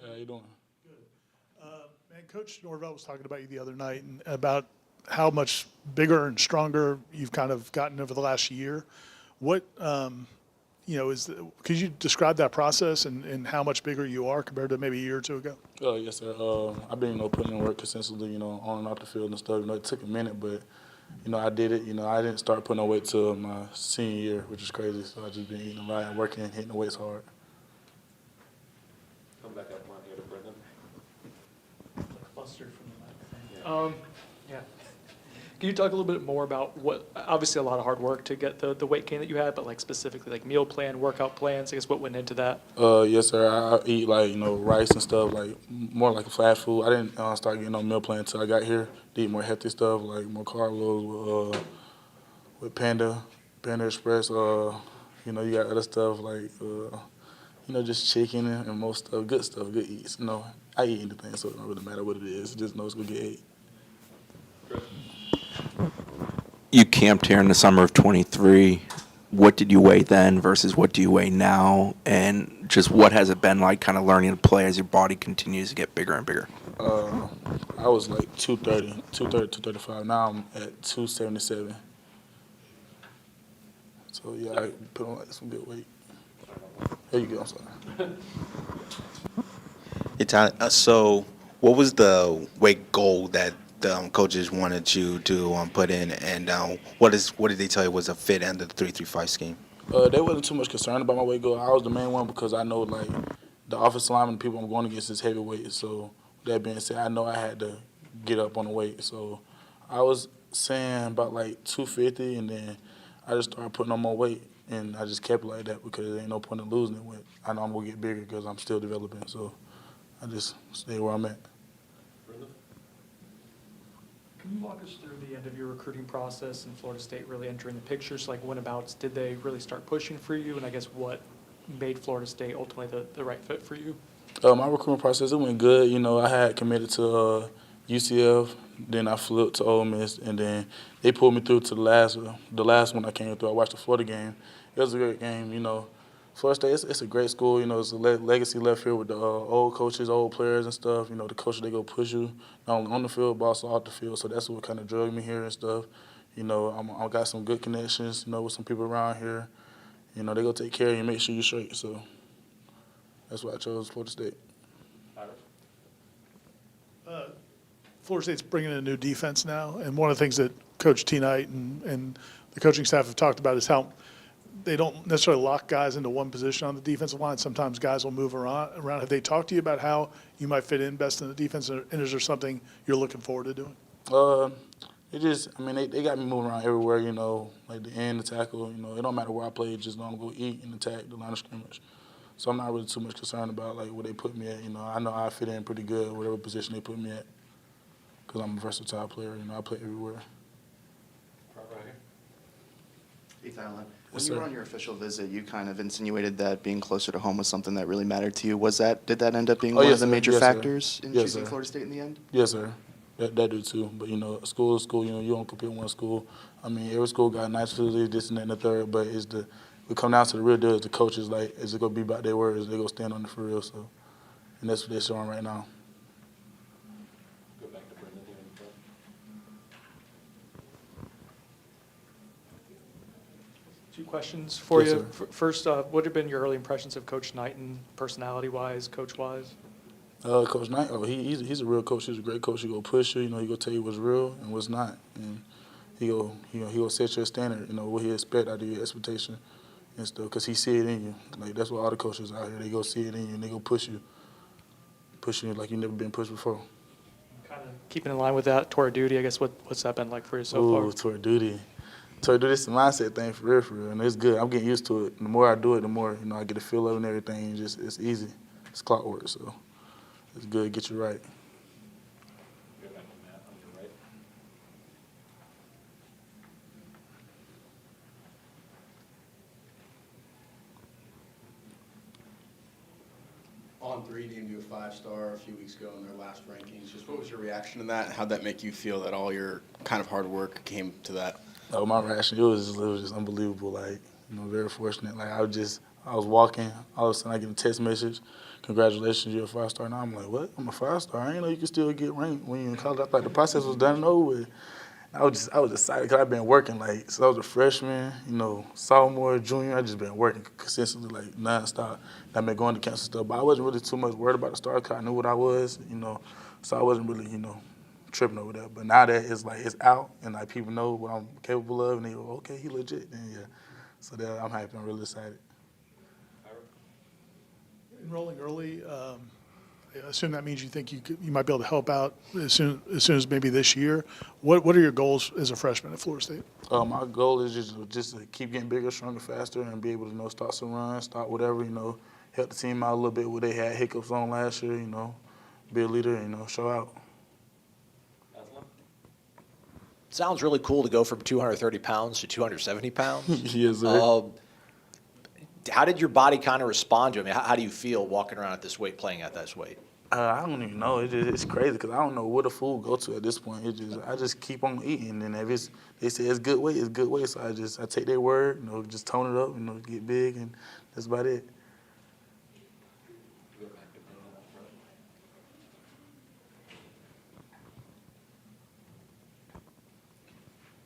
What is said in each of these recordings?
How you doing? Man, Coach Norvell was talking about you the other night and about how much bigger and stronger you've kind of gotten over the last year. What, could you describe that process and how much bigger you are compared to maybe a year or two ago? Yes, sir. I've been, putting in work consistently, on and off the field and stuff. It took a minute, but, I did it. I didn't start putting on weight till my senior year, which is crazy. So I just been eating a lot and working, hitting the weights hard. Come back up on here to Brendan. Flustered from the microphone. Yeah. Can you talk a little bit more about what, obviously a lot of hard work to get the weight gain that you had, but like specifically like meal plan, workout plans, I guess what went into that? Yes, sir. I eat rice and stuff, more like fast food. I didn't start getting on meal plan until I got here. To eat more healthy stuff, like more carb loads with Panda Express. You got other stuff like just chicken and most stuff, good stuff, good eats. I eat anything, so it don't really matter what it is. Just know it's gonna get ate. You camped here in the summer of 23. What did you weigh then versus what do you weigh now? And just what has it been like kind of learning to play as your body continues to get bigger and bigger? I was like 230, 235. Now I'm at 277. So, yeah, I put on some good weight. There you go, I'm sorry. So what was the weight goal that the coaches wanted you to put in, and what did they tell you was a fit under the 3-3-5 scheme? They wasn't too much concerned about my weight goal. I was the main one because I know, the offensive linemen, the people I'm going against is heavyweight. So, that being said, I know I had to get up on the weight. So, I was saying about, 250, and then I just started putting on more weight. And I just kept it like that because there ain't no point in losing it. I know I'm going to get bigger because I'm still developing. So, I just stay where I'm at. Can you walk us through the end of your recruiting process and Florida State really entering the picture? So like whenabouts did they really start pushing for you? And I guess what made Florida State ultimately the right fit for you? My recruitment process, it went good. I had committed to UCF, then I flipped to Ole Miss, and then they pulled me through to the last one I came through. I watched the Florida game. It was a great game, Florida State, it's a great school. It's a legacy left here with the old coaches, old players and stuff. The coaches, they go push you, not only on the field, but also off the field. So that's what kind of drug me here and stuff. I got some good connections, with some people around here. They go take care of you and make sure you're straight. So that's why I chose Florida State. Florida State's bringing in a new defense now, and one of the things that Coach T. Knight and the coaching staff have talked about is how they don't necessarily lock guys into one position on the defensive line. Sometimes guys will move around. Have they talked to you about how you might fit in best in the defense, and is there something you're looking forward to doing? They got me moving around everywhere, like the end, the tackle, it don't matter where I play, just know I'm going to eat and attack the line of scrimmage. So I'm not really too much concerned about, where they put me at. I know I fit in pretty good, whatever position they put me at, because I'm a versatile player. I play everywhere. Right here. Hey, Tylon. When Yes, you were sir. on your official visit, you kind of insinuated that being closer to home was something that really mattered to you. Did that end up being one yes, of the sir. major Yes, sir. factors in Yes, choosing sir. Florida State in the end? Yes, sir. That do too. But, school is school. You don't compete in one school. Every school got nice facilities, this and that and the third. But we come down to the real deal is the coaches, is it going to be about their words? They going to stand on it for real. So, and that's what they're showing right now. Go back to Brendan here in front. Two questions for Yes, you. sir. First, what have been your early impressions of Coach Knighton, personality-wise, coach-wise? Coach Knight, he's a real coach. He's a great coach. He go push you. He go tell you what's real and what's not. And he go set your standard. What he expect out of your expectation and stuff. Cause he see it in you. That's what all the coaches out here. They go see it in you and they go push you like you never been pushed before. Kind of keeping in line with that tour of duty, I guess what's that been like for you so far? Tour of duty. Tour of duty is a mindset thing for real, and it's good. I'm getting used to it. The more I do it, the more I get a feel of it and everything. It's easy. It's clockwork, so it's good. Get you right. Go back to Matt on your right. On3 named you a 5-star a few weeks ago in their last rankings. Just what was your reaction to that? How'd that make you feel that all your kind of hard work came to that? My reaction, it was just unbelievable. Very fortunate. I I was walking. All of a sudden, I get a text message, "Congratulations, you're a 5-star." Now I'm like, "What? I'm a 5-star? I didn't know you could still get ranked when you're in college." I thought the process was done and over with. I was excited because I've been working like since I was a freshman, sophomore, junior. I just been working consistently like nonstop. I've been going to camps and stuff, but I wasn't really too much worried about the stars because I knew what I was, so I wasn't really tripping over that. But now that it's out and like people know what I'm capable of, and they go, okay, he legit. Then yeah, so that I'm happy. I'm really excited. Enrolling early, I assume that means you think you might be able to help out as soon as maybe this year. What are your goals as a freshman at Florida State? My goal is just to keep getting bigger, stronger, faster, and be able to start some runs, start whatever, help the team out a little bit where they had hiccups on last year, be a leader, show out. Sounds really cool to go from 230 pounds to 270 pounds. Yes, sir. How did your body kind of respond to it? I mean, how do you feel walking around at this weight, playing at this weight? I don't even know. It's crazy because I don't know where the food go to at this point. I just keep on eating, and if they say it's good weight, it's good weight. So I take their word, just tone it up, get big, and that's about it.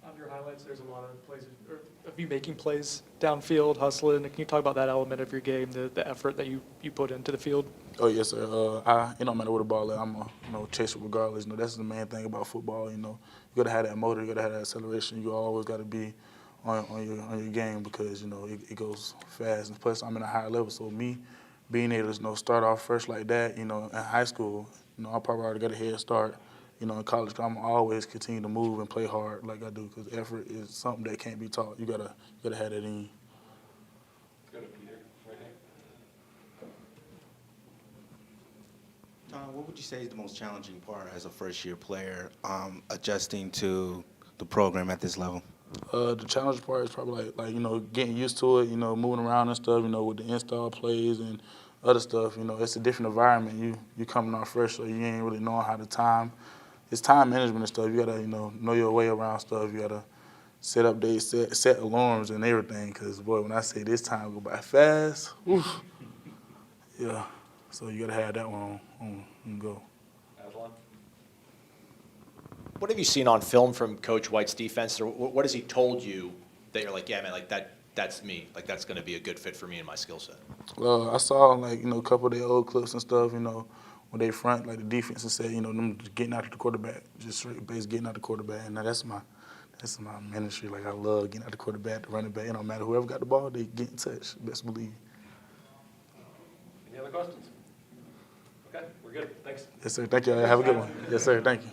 On your highlights, there's a lot of plays of you making plays downfield, hustling. Can you talk about that element of your game, the effort that you put into the field? Oh yes, sir. It don't matter where the ball is. I'm a chase it regardless. That's the main thing about football. You gotta have that motor. You gotta have that acceleration. You always gotta be on your game because it goes fast. And plus, I'm in a higher level, so me being able to start off fresh like that, in high school, I probably already got a head start. In college, I'm always continue to move and play hard like I do because effort is something that can't be taught. You gotta have that in you. Go to Peter, right here. What would you say is the most challenging part as a first-year player, adjusting to the program at this level? The challenge part is probably like getting used to it, moving around and stuff, with the install plays and other stuff. It's a different environment. You coming off fresh, so you ain't really knowing how to time. It's time management and stuff. You gotta know your way around stuff. You gotta set up days, set alarms and everything. Cause boy, when I say this time go by fast, oof, yeah. So you gotta have that one on go. What have you seen on film from Coach White's defense, or what has he told you that you're like, yeah, man, like that's me, like that's going to be a good fit for me and my skill set? I saw a couple of their old clips and stuff, when they front like the defense and say, them getting out of the quarterback, just straight base getting out the quarterback, and that's my ministry. Like I love getting out the quarterback, the running back. It don't matter whoever got the ball, they get in touch. Best believe. Any other questions? Okay, we're good. Thanks. Yes, sir. Thank you. Have a good one. Yes, sir. Thank you.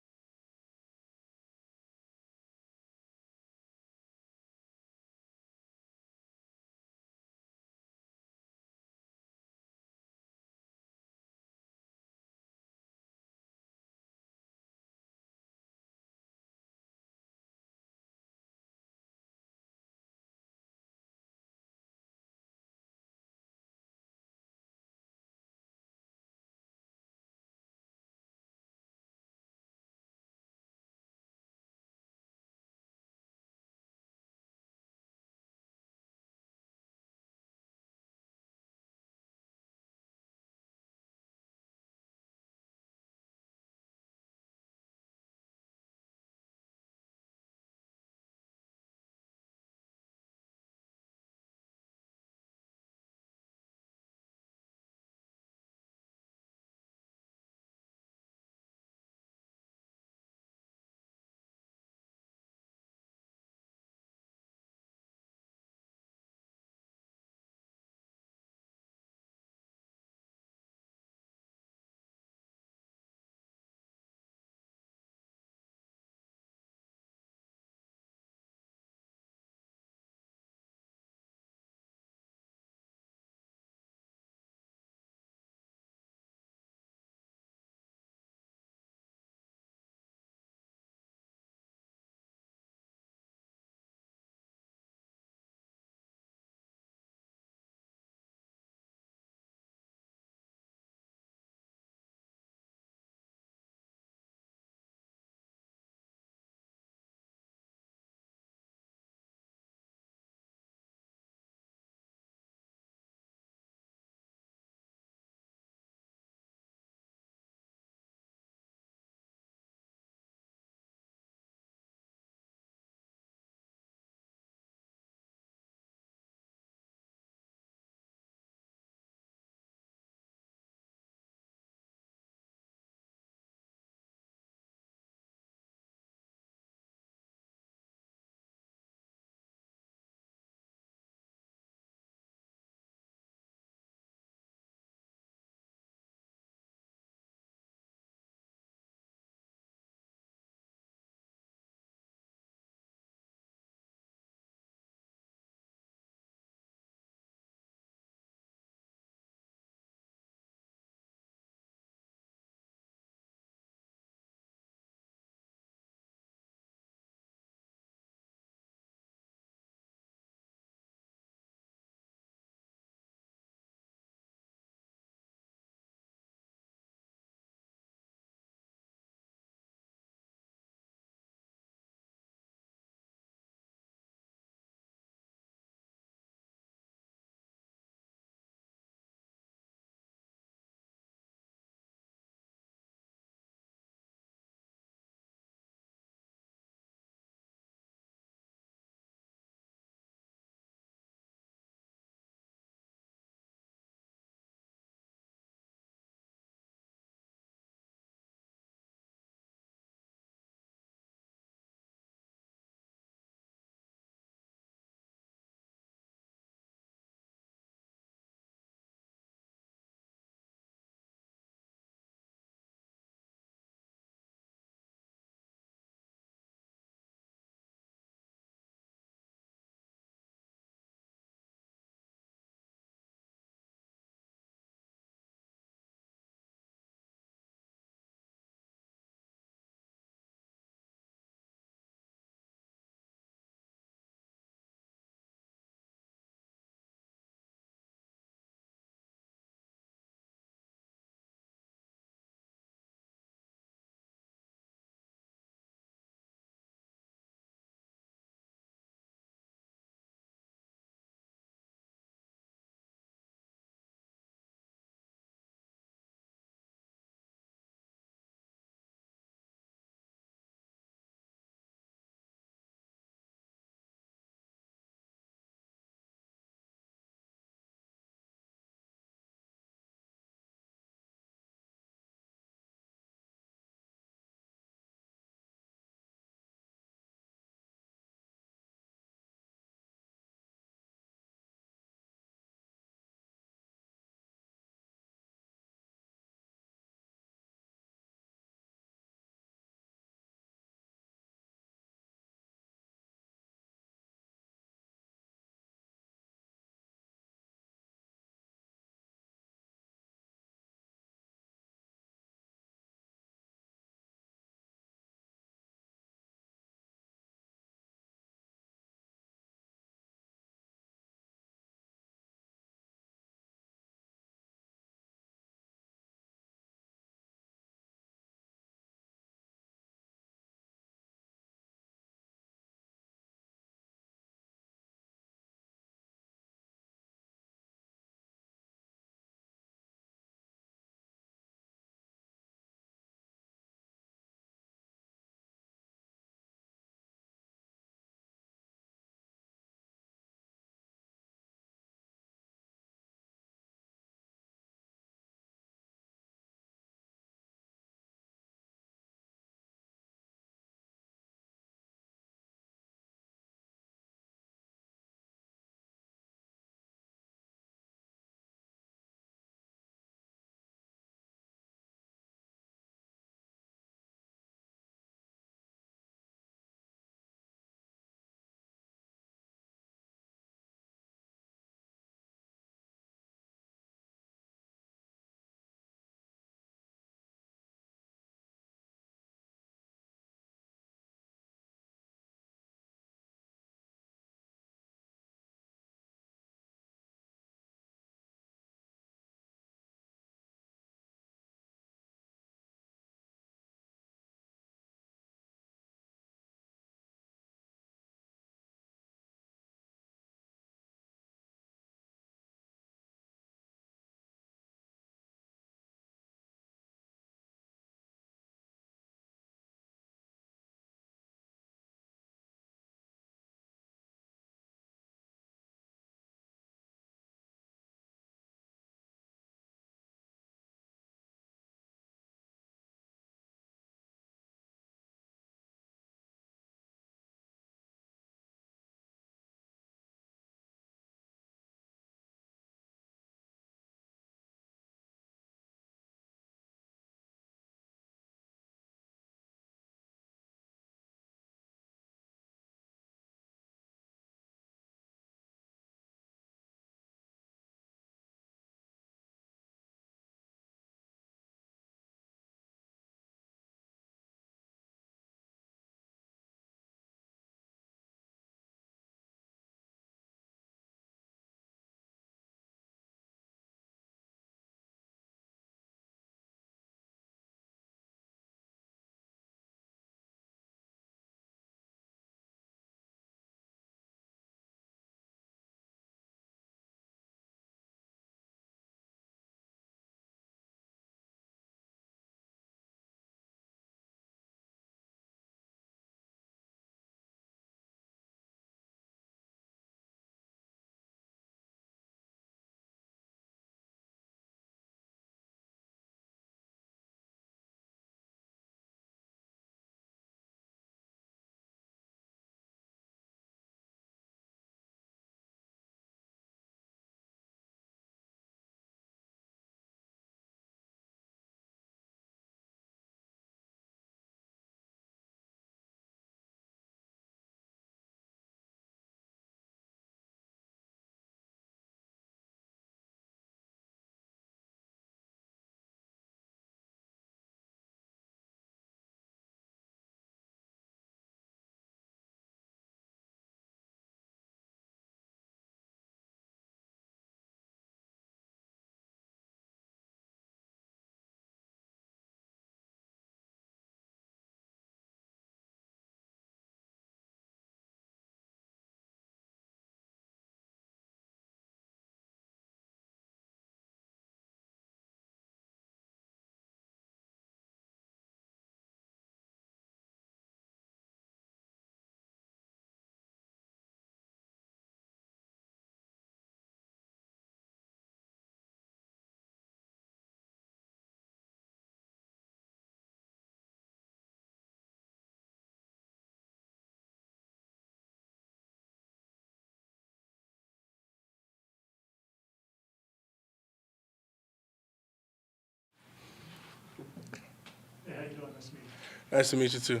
Nice to meet you too.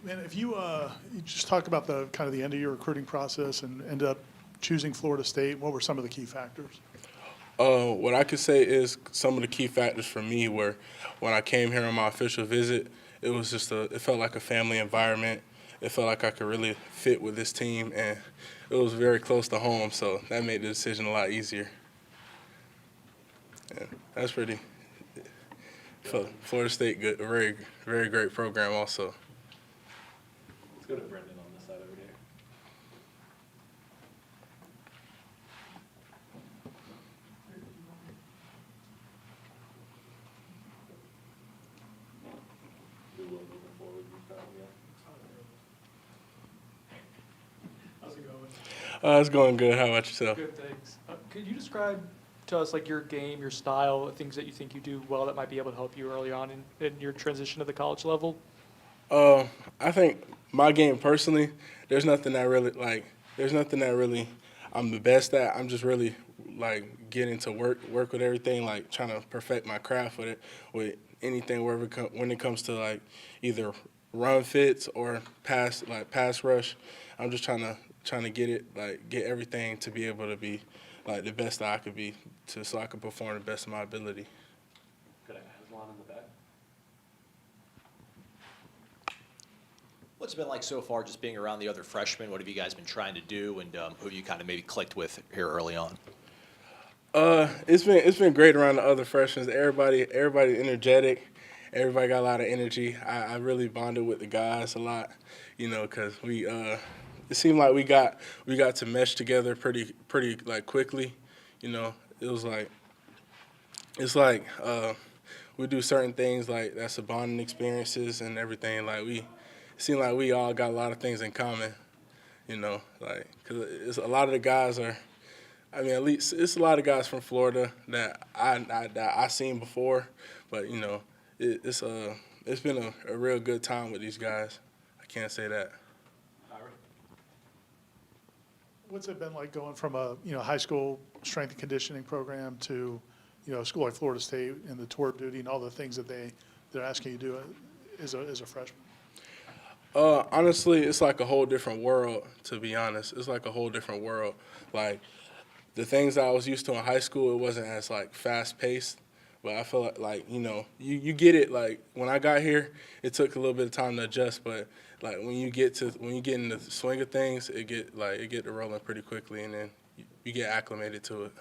Man, if you just talk about the kind of the end of your recruiting process and ended up choosing Florida State, what were some of the key factors? What I could say is some of the key factors for me were when I came here on my official visit, it was just it felt like a family environment. It felt like I could really fit with this team, and it was very close to home, so that made the decision a lot easier. Yeah, that's pretty. Florida State, good, a very, very great program also. Let's go to Brendan on this side over here. We will moving forward. How's it going? It's going good. How about yourself? Good, thanks. Could you describe to us like your game, your style, things that you think you do well that might be able to help you early on in your transition to the college level? I think my game personally, there's nothing that really I'm the best at. I'm just really like getting to work with everything, like trying to perfect my craft with it, with anything when it comes to like either run fits or pass rush. I'm just trying to get everything to be able to be like the best that I could be, so I can perform the best of my ability. Got Aslan in the back. What's it been like so far just being around the other freshmen? What have you guys been trying to do, and who have you kind of maybe clicked with here early on? It's been great around the other freshmen. Everybody energetic. Everybody got a lot of energy. I really bonded with the guys a lot, because it seemed like we got to mesh together pretty like quickly. It's like we do certain things like that's a bonding experiences and everything. Like it seemed like we all got a lot of things in common, because it's a lot of the guys are. I mean, at least it's a lot of guys from Florida that I seen before, but it's been a real good time with these guys. I can't say that. What's it been like going from a high school strength and conditioning program to a school like Florida State and the tour duty and all the things that they're asking you to do as a freshman? Honestly, it's like a whole different world. To be honest, it's like a whole different world. Like the things that I was used to in high school, it wasn't as like fast paced. But I feel like you get it. Like when I got here, it took a little bit of time to adjust. But like when you get in the swing of things, it get to rolling pretty quickly, and then you get acclimated to it.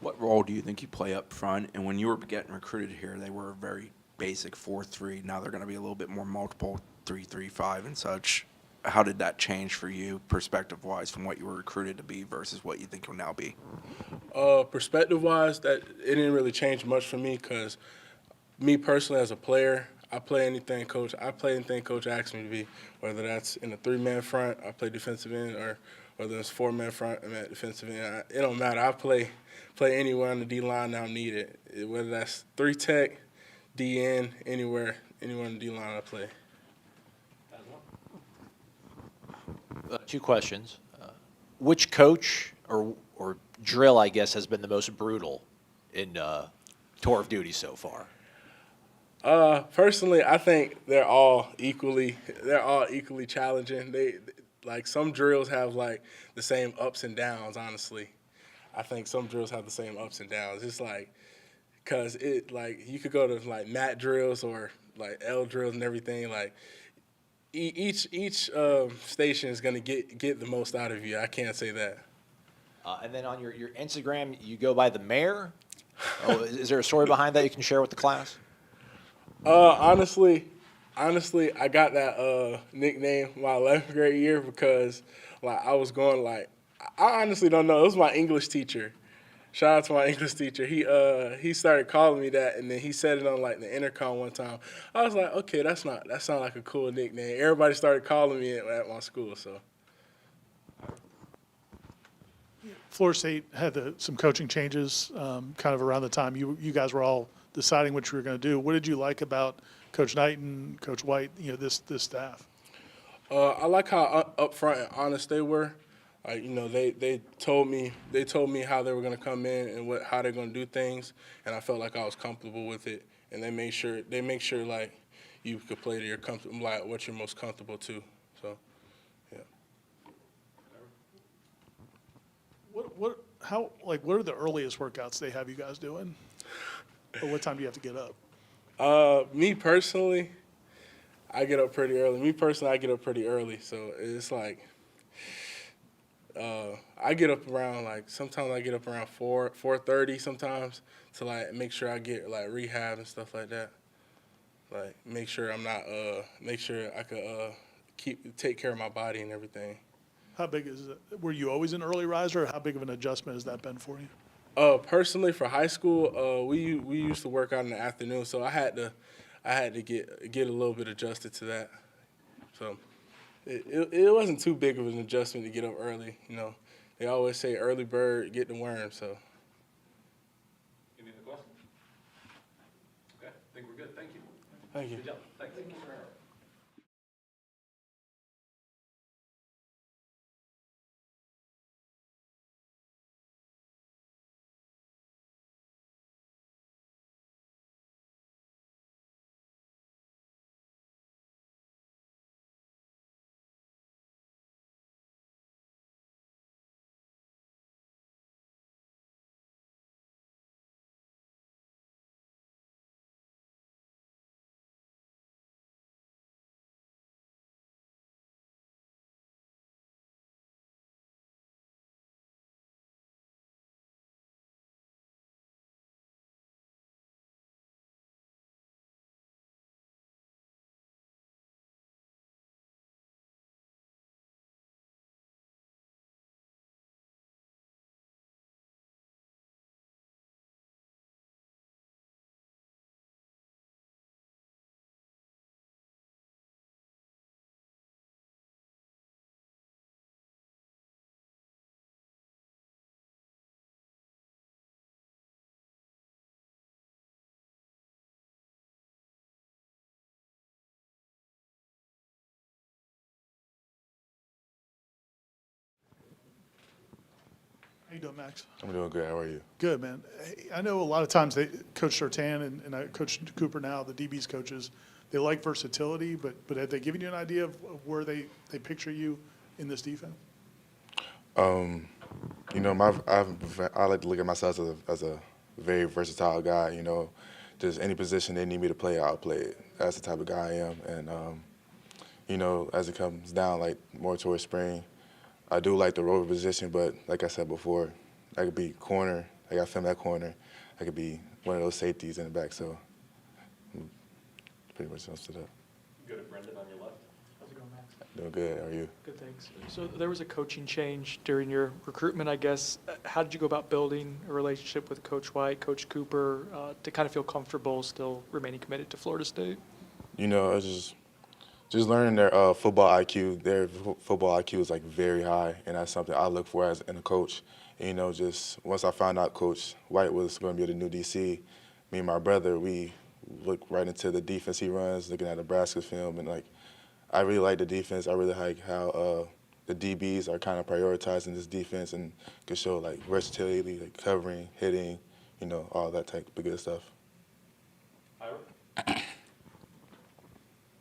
What role do you think you play up front? And when you were getting recruited here, they were a very basic 4-3. Now they're going to be a little bit more multiple 3-3-5 and such. How did that change for you, perspective-wise, from what you were recruited to be versus what you think you'll now be? Perspective-wise, that it didn't really change much for me because me personally as a player, I play anything coach asks me to be, whether that's in a 3-man front, I play defensive end, or whether it's 4-man front, I'm at defensive end. It don't matter. I play anywhere on the D-line that I'm needed, whether that's 3-tech, D-end, anywhere on the D-line I play. Two questions. Which coach or drill, I guess, has been the most brutal in tour of duty so far? Personally, I think they're all equally challenging. They like some drills have like the same ups and downs. Honestly, I think some drills have the same ups and downs. It's like because it like you could go to like mat drills or like L drills and everything. Like each station is gonna get the most out of you. I can't say that. And then on your Instagram, you go by the mayor. Oh, is there a story behind that you can share with the class? Honestly, I got that nickname my 11th grade year because like I was going like I honestly don't know. It was my English teacher. Shout out to my English teacher. He started calling me that, and then he said it on like the intercom one time. I was like, okay, that sounds like a cool nickname. Everybody started calling me at my school. So Florida State had some coaching changes kind of around the time you guys were all deciding what you were going to do. What did you like about Coach Knighton, Coach White, this staff? I like how upfront and honest they were. Like they told me how they were going to come in and how they're going to do things, and I felt like I was comfortable with it. and they make sure like you could play to your comfortable, like what you're most comfortable to. So, yeah. What are the earliest workouts they have you guys doing? Or what time do you have to get up? Me personally, I get up pretty early. So it's like I get up around sometimes I get up around 4:30 sometimes to like make sure I get like rehab and stuff like that. Like make sure I could take care of my body and everything. How big is it? Were you always an early riser, or how big of an adjustment has that been for you? Personally, for high school, we used to work out in the afternoon, so I had to get a little bit adjusted to that. So it wasn't too big of an adjustment to get up early. You know, they always say early bird get the worm. So Any other questions? Okay, I think we're good. Thank you. thank you. Good job. Thanks. How you doing, Max? I'm doing good. How are you? Good, man. Hey, I know a lot of times Coach Sertan and I Coach Cooper now, the DB's coaches, they like versatility, but have they given you an idea of where they picture you in this defense? You know, I like to look at myself as a very versatile guy. You know, just any position they need me to play, I'll play it. That's the type of guy I am. And you know, as it comes down like more towards spring, I do like the rover position, but like I said before, I could be corner. I got to film that corner. I could be one of those safeties in the back. So pretty much sums it up. Good at Brendan on your left. How's it going, Max? Doing good. How are you? Good, thanks. So there was a coaching change during your recruitment, I guess. How did you go about building a relationship with Coach White, Coach Cooper, to kind of feel comfortable still remaining committed to Florida State? You know, it's just learning their football IQ. Their football IQ is like very high, and that's something I look for in a coach. And, you know, just once I found out Coach White was going to be the new DC, me and my brother, we looked right into the defense he runs, looking at Nebraska's film, and like I really like the defense. I really like how the DBs are kind of prioritizing this defense and can show like versatility, like covering, hitting, you know, all that type of good stuff. Ira?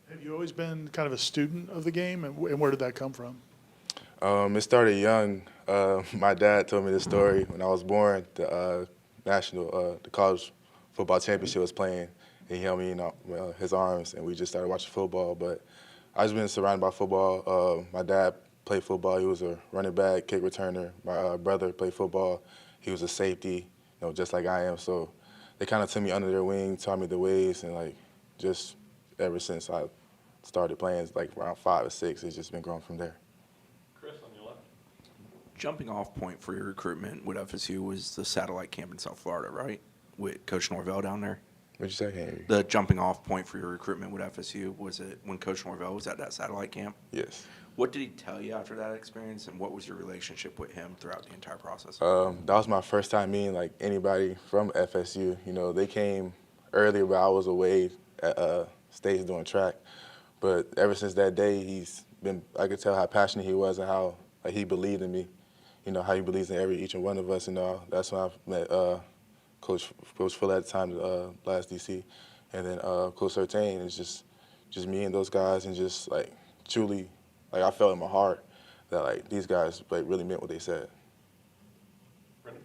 Have you always been kind of a student of the game, and where did that come from? It started young. My dad told me this story when I was born. The the college football championship was playing, and he held me in his arms, and we just started watching football. But I've just been surrounded by football. My dad played football. He was a running back, kick returner. My brother played football. He was a safety, you know, just like I am. So they kind of took me under their wing, taught me the ways, and like just ever since I started playing, like around 5 or 6, it's just been growing from there. Chris on your left. Jumping off point for your recruitment with FSU was the satellite camp in South Florida, right? With Coach Norvell down there? What'd you say, Henry? The jumping off point for your recruitment with FSU, was it when Coach Norvell was at that satellite camp? Yes. What did he tell you after that experience, and what was your relationship with him throughout the entire process? That was my first time meeting like anybody from FSU. You know, they came earlier, but I was away at States doing track. But ever since that day, I could tell how passionate he was and how like, he believed in me. You know, how he believes in each and one of us. And that's when I met Coach Fuller at the time, last DC. And then Coach Surtain is just me and those guys, and just like truly, like I felt in my heart that like these guys like really meant what they said. Brendan?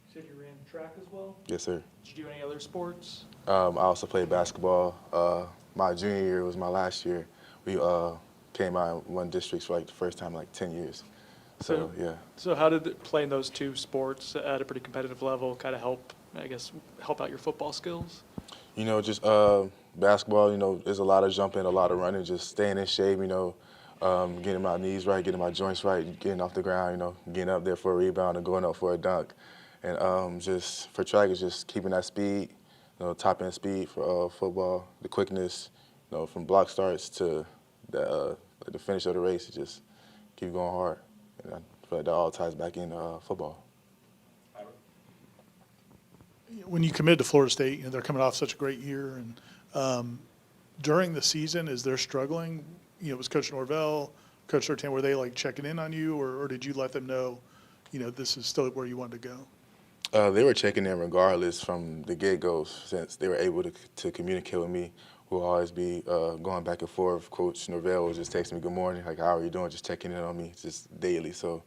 You said you ran track as well? Yes, sir. Did you do any other sports? I also played basketball. My junior year was my last year. We came out and won districts for like the first time in like 10 years. So yeah. So how did playing those two sports at a pretty competitive level kind of help, I guess, help out your football skills? You know, just basketball, you know, there's a lot of jumping, a lot of running, just staying in shape, you know, getting my knees right, getting my joints right, getting off the ground, you know, getting up there for a rebound and going up for a dunk. And just for track, it's just keeping that speed, you know, top end speed for football, the quickness, you know, from block starts to the finish of the race, it just keep going hard. And I feel like that all ties back into football. When you committed to Florida State, you know, they're coming off such a great year, and during the season, as they're struggling, you know, was Coach Norvell, Coach Surtain, were they like checking in on you, or did you let them know, you know, this is still where you wanted to go? They were checking in regardless from the get-go, since they were able to communicate with me. We'll always be going back and forth. Coach Norvell was just texting me, good morning, like, how are you doing, just checking in on me just daily. So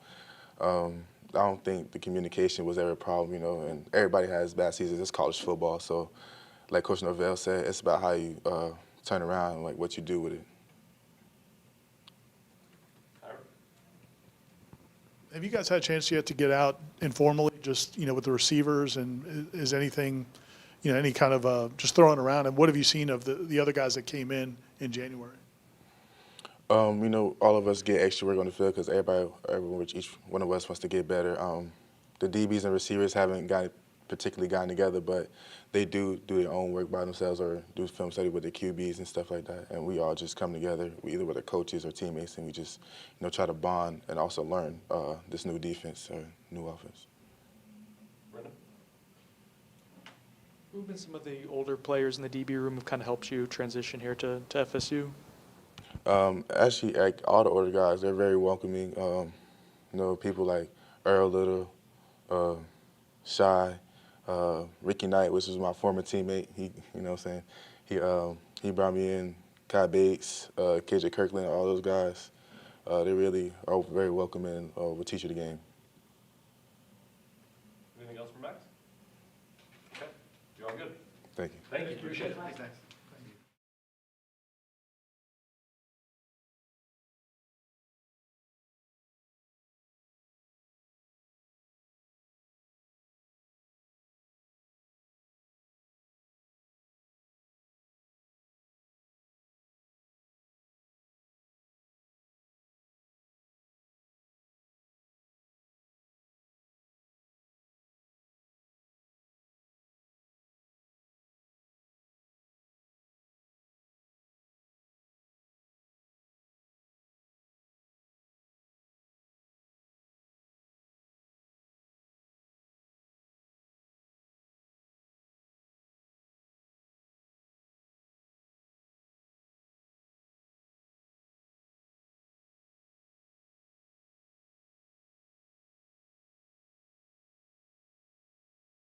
I don't think the communication was ever a problem, you know, and everybody has bad seasons. It's college football. So like Coach Norvell said, it's about how you turn around and like what you do with it. Have you guys had a chance yet to get out informally, just, you know, with the receivers, and is anything, you know, any kind of just throwing around? And what have you seen of the other guys that came in January? You know, all of us get extra work on the field because each one of us wants to get better. The DBs and receivers haven't particularly gotten together, but they do their own work by themselves or do film study with their QBs and stuff like that. And we all just come together, either with our coaches or teammates, and we just, you know, try to bond and also learn this new defense or new offense. Brendan? Who have been some of the older players in the DB room who kind of helped you transition here to FSU? Actually, like, all the older guys, they're very welcoming. You know, people like Earl Little, Shy, Ricky Knight, which was my former teammate. He, you know what I'm saying? He brought me in. Kai Bates, KJ Kirkland, all those guys. They really are very welcoming and will teach you the game. Anything else from Max? Okay, you're all good. Thank you. Thank you, appreciate it. Thanks.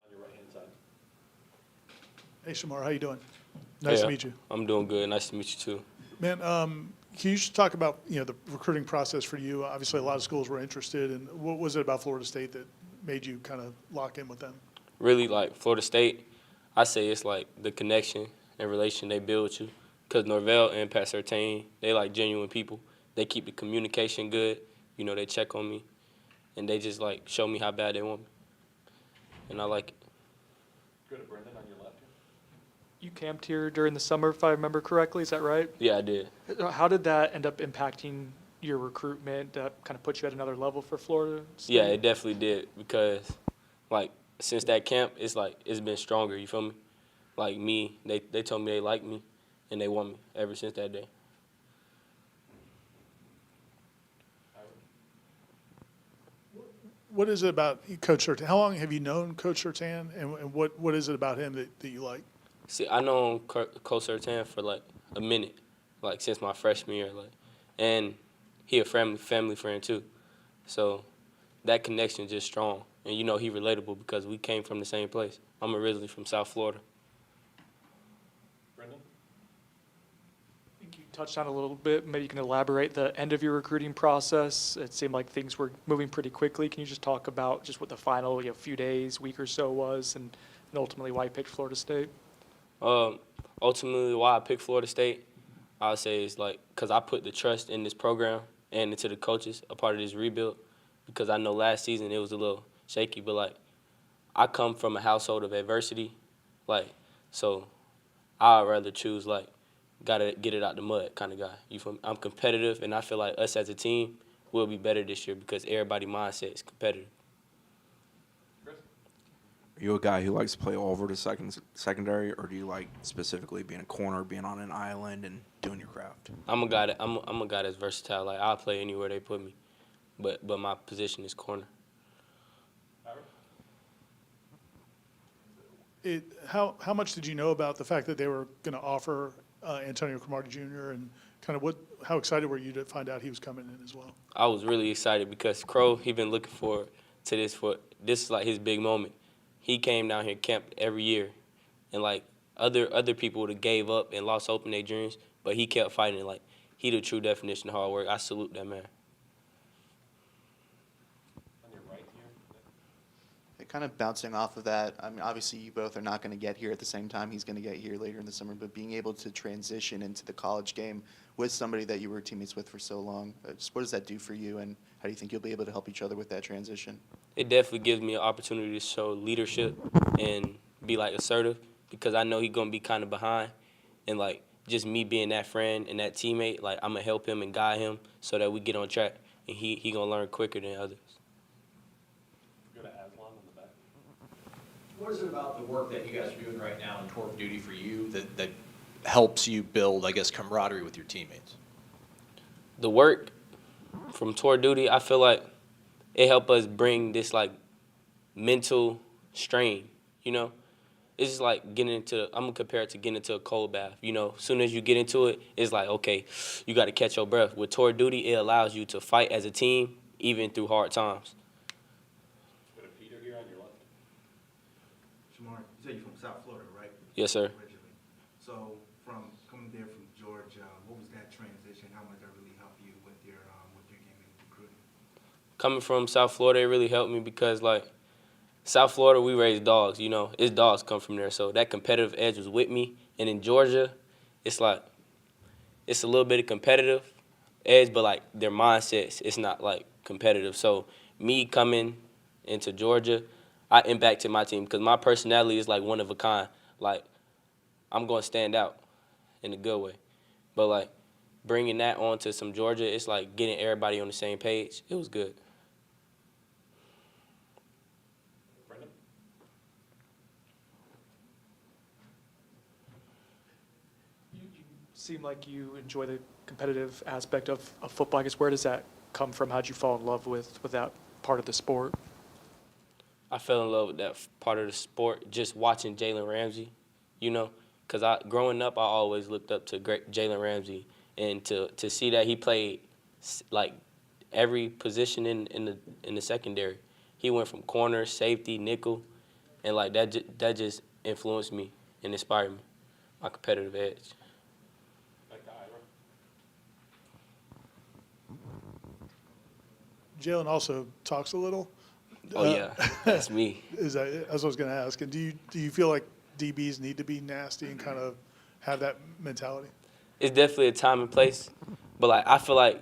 On your right-hand side. Hey, Shamar, how you doing? Nice to meet you. I'm doing good. Nice to meet you too. Man, can you just talk about, you know, the recruiting process for you? Obviously, a lot of schools were interested, and what was it about Florida State that made you kind of lock in with them? Really, like Florida State, I say it's like the connection and relation they build with you. Because Norvell and Pat Surtain, they like genuine people. They keep the communication good. You know, they check on me, and they just like show me how bad they want me, and I like it. Go to Brendan on your left. You camped here during the summer, if I remember correctly, is that right? Yeah, I did. How did that end up impacting your recruitment, that kind of put you at another level for Florida State? Yeah, it definitely did because, like, since that camp, it's like it's been stronger. You feel me? Like me, they told me they like me, and they want me ever since that day. What is it about Coach Surtain? How long have you known Coach Surtain, and what is it about him that you like? See, I known Coach Surtain for like a minute, like since my freshman year, like, and he a family friend too, so that connection just strong, and you know he relatable because we came from the same place. I'm originally from South Florida. touched on a little bit, maybe you can elaborate the end of your recruiting process. It seemed like things were moving pretty quickly. Can you just talk about just what the final few days, week or so was, and ultimately why you picked Florida State? Ultimately, why I picked Florida State, I would say is because I put the trust in this program and into the coaches, a part of this rebuild, because I know last season it was a little shaky, but I come from a household of adversity, so I'd rather choose gotta get it out the mud kind of guy. You feel me? I'm competitive, and I feel like us as a team will be better this year because everybody's mindset is competitive. Are you a guy who likes to play all over the secondary, or do you like specifically being a corner, being on an island, and doing your craft? I'm a guy that's versatile. I'll play anywhere they put me, but my position is corner. How much did you know about the fact that they were going to offer Antonio Cromartie Jr. and kind of how excited were you to find out he was coming in as well? I was really excited because Crow, he been looking forward to this this is his big moment. He came down here, camped every year, and other people would have gave up and lost hope in their dreams, but he kept fighting. He the true definition of hard work. I salute that man. On your right here. Kind of bouncing off of that, I mean, obviously you both are not going to get here at the same time. He's going to get here later in the summer, but being able to transition into the college game with somebody that you were teammates with for so long, just what does that do for you, and how do you think you'll be able to help each other with that transition? It definitely gives me an opportunity to show leadership and be assertive because I know he's gonna be kind of behind, and just me being that friend and that teammate, I'm gonna help him and guide him so that we get on track, and he gonna learn quicker than others. Go to Aslan in the back. What is it about the work that you guys are doing right now in tour of duty for you that helps you build, I guess, camaraderie with your teammates? The work from tour duty, I feel like it helped us bring this mental strain, It's just getting into, I'm gonna compare it to getting into a cold bath, As soon as you get into it, it's okay, you gotta catch your breath. With tour duty, it allows you to fight as a team, even through hard times. Go to Peter here on your left. Shamar, you said you're from South Florida, right? Yes, sir. Originally. So from coming there from Georgia, what was that transition? How much that really helped you with your game and recruiting? Coming from South Florida, it really helped me because South Florida, we raise dogs, It's dogs come from there. So that competitive edge was with me. And in Georgia, it's it's a little bit of competitive edge, but their mindsets, it's not competitive. So me coming into Georgia, I impacted my team because my personality is one of a kind. I'm going to stand out in a good way. But bringing that on to some Georgia, it's getting everybody on the same page. It was good. Brendan? You seem like you enjoy the competitive aspect of football. I guess where does that come from? How'd you fall in love with that part of the sport? I fell in love with that part of the sport just watching Jalen Ramsey, Because growing up, I always looked up to great Jalen Ramsey. And to see that he played every position in the secondary. He went from corner, safety, nickel, and that just influenced me and inspired me, my competitive edge. Back to Ira. Jalen also talks a little. Oh, yeah, that's me. That's what I was going to ask. And do you feel like DBs need to be nasty and kind of have that mentality? It's definitely a time and place, but I feel like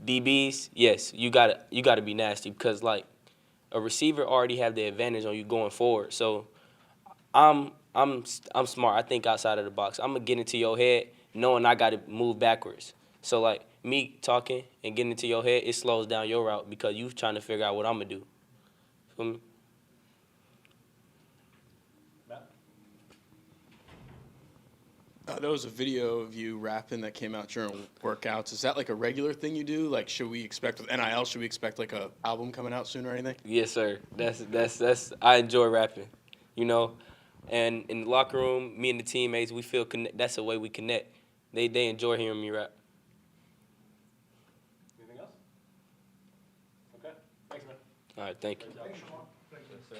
DBs, yes, you gotta be nasty because a receiver already have the advantage on you going forward. So I'm smart. I think outside of the box. I'm gonna get into your head knowing I gotta move backwards. So me talking and getting into your head, it slows down your route because you trying to figure out what I'm gonna do. Feel me? There was a video of you rapping that came out during workouts. Is that a regular thing you do? Should we expect with NIL? Should we expect a album coming out soon or anything? Yes, sir. That's I enjoy rapping, And in the locker room, me and the teammates, we feel that's the way we connect. They enjoy hearing me rap. Anything else? Okay. Thanks, man. All right, thank you. Great job. Thanks, sir.